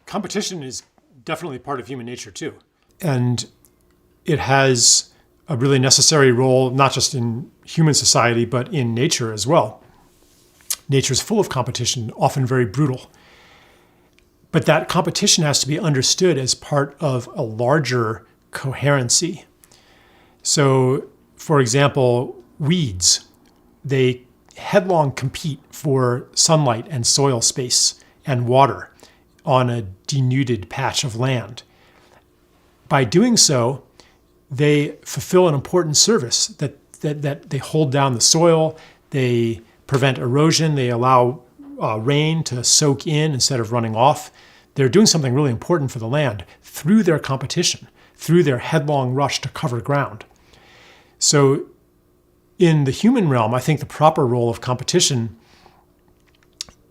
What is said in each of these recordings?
Competition is definitely part of human nature too. And it has a really necessary role, not just in human society, but in nature as well. Nature is full of competition, often very brutal. But that competition has to be understood as part of a larger coherency. So, for example, weeds, they headlong compete for sunlight and soil space and water on a denuded patch of land. By doing so, they fulfill an important service that they hold down the soil, they prevent erosion, they allow rain to soak in instead of running off. They're doing something really important for the land through their competition, through their headlong rush to cover ground. So in the human realm, I think the proper role of competition,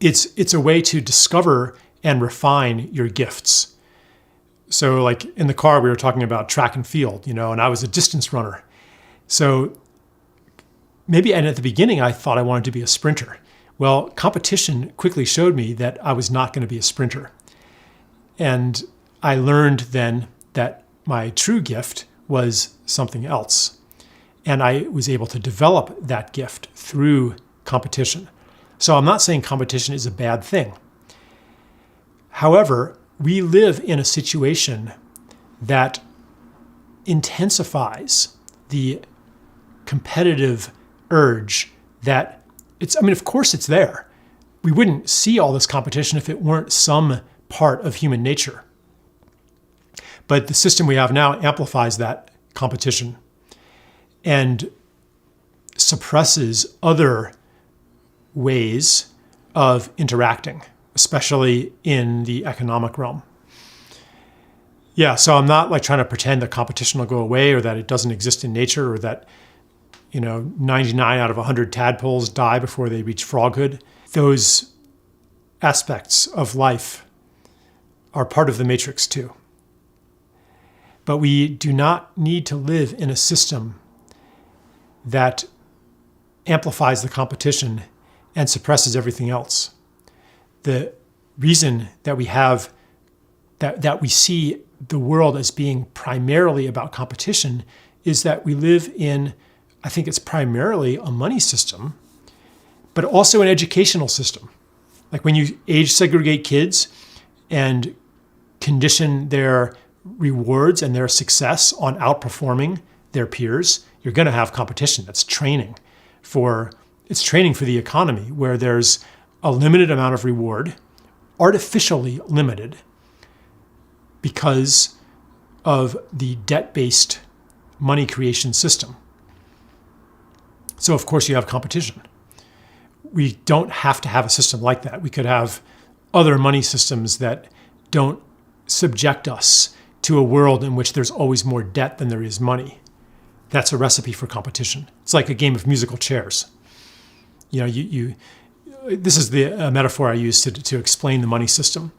it's a way to discover and refine your gifts. So like in the car, we were talking about track and field, and I was a distance runner. So maybe, and at the beginning, I thought I wanted to be a sprinter. Well, competition quickly showed me that I was not going to be a sprinter. And I learned then that my true gift was something else. And I was able to develop that gift through competition. So I'm not saying competition is a bad thing. However, we live in a situation that intensifies the competitive urge that of course it's there. We wouldn't see all this competition if it weren't some part of human nature. But the system we have now amplifies that competition and suppresses other ways of interacting, especially in the economic realm. Yeah, so I'm not like trying to pretend that competition will go away or that it doesn't exist in nature or that 99 out of 100 tadpoles die before they reach froghood. Those aspects of life are part of the matrix too. But we do not need to live in a system that amplifies the competition and suppresses everything else. The reason that we have that we see the world as being primarily about competition is that we live in, I think it's primarily a money system, but also an educational system. Like when you age segregate kids and condition their rewards and their success on outperforming their peers, you're going to have competition. That's training for the economy where there's a limited amount of reward, artificially limited because of the debt-based money creation system. So of course you have competition. We don't have to have a system like that. We could have other money systems that don't subject us to a world in which there's always more debt than there is money. That's a recipe for competition. It's like a game of musical chairs. This is the metaphor I use to explain the money system.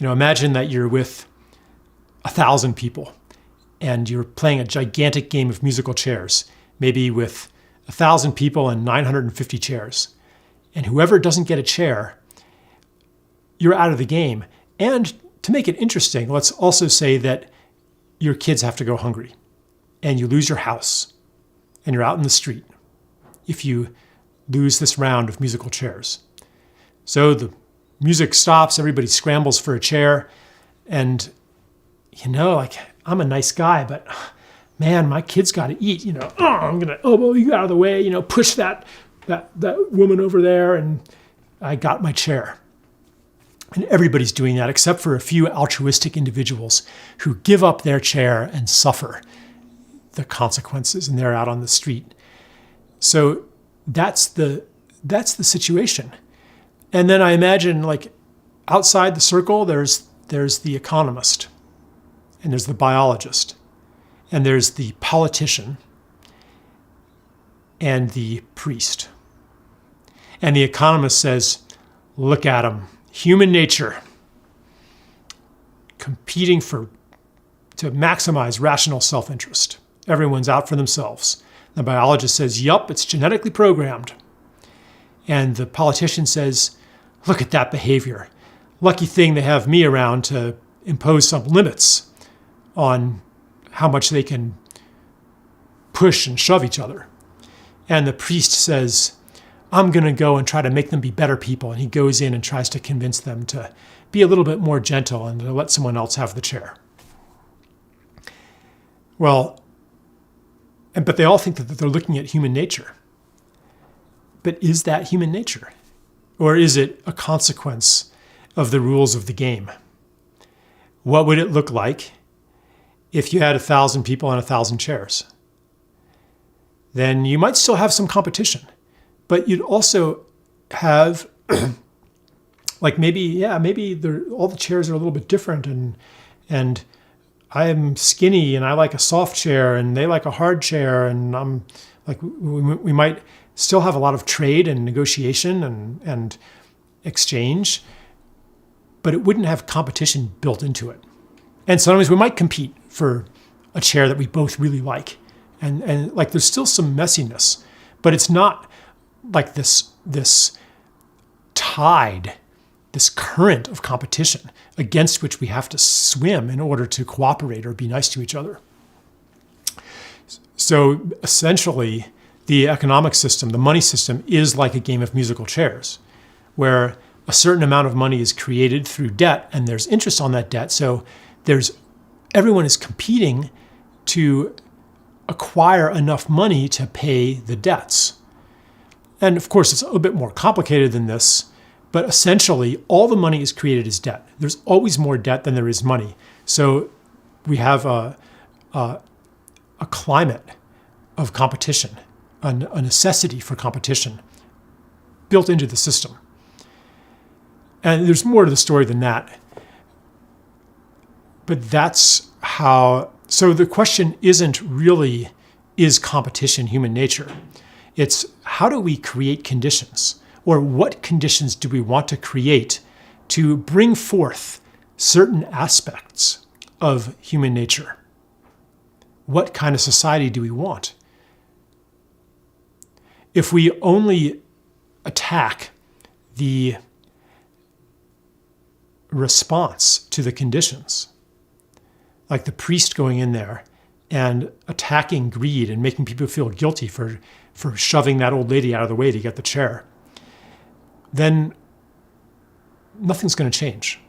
Imagine that you're with 1,000 people and you're playing a gigantic game of musical chairs, maybe with 1,000 people and 950 chairs. And whoever doesn't get a chair, you're out of the game. And to make it interesting, let's also say that your kids have to go hungry and you lose your house and you're out in the street if you lose this round of musical chairs. So the music stops, everybody scrambles for a chair, and I'm a nice guy, but man, my kid's got to eat, I'm going to elbow you out of the way, push that woman over there, and I got my chair. And everybody's doing that except for a few altruistic individuals who give up their chair and suffer the consequences, and they're out on the street. So that's the situation. And then I imagine like outside the circle, there's the economist, and there's the biologist, and there's the politician, and the priest. And the economist says, look at him, human nature, competing to maximize rational self-interest. Everyone's out for themselves. The biologist says, yup, it's genetically programmed. And the politician says, look at that behavior. lucky thing they have me around to impose some limits on how much they can push and shove each other. And the priest says, I'm going to go and try to make them be better people. And he goes in and tries to convince them to be a little bit more gentle and to let someone else have the chair. Well, but they all think that they're looking at human nature. But is that human nature? Or is it a consequence of the rules of the game? What would it look like if you had 1,000 people and 1,000 chairs? Then you might still have some competition, but you'd also have like maybe all the chairs are a little bit different, and I'm skinny and I like a soft chair and they like a hard chair, and I'm like we might still have a lot of trade and negotiation and exchange, but it wouldn't have competition built into it. And sometimes we might compete for a chair that we both really like. And like there's still some messiness, but it's not like this tide, this current of competition against which we have to swim in order to cooperate or be nice to each other. So essentially, the economic system, the money system, is like a game of musical chairs, where a certain amount of money is created through debt, and there's interest on that debt. So everyone is competing to acquire enough money to pay the debts. And of course, it's a little bit more complicated than this, but essentially all the money is created as debt. There's always more debt than there is money. So we have a climate of competition, a necessity for competition built into the system. And there's more to the story than that. But that's how. So the question isn't really, is competition human nature? It's how do we create conditions, or what conditions do we want to create to bring forth certain aspects of human nature? What kind of society do we want? If we only attack the response to the conditions, like the priest going in there and attacking greed and making people feel guilty for shoving that old lady out of the way to get the chair, then nothing's going to change.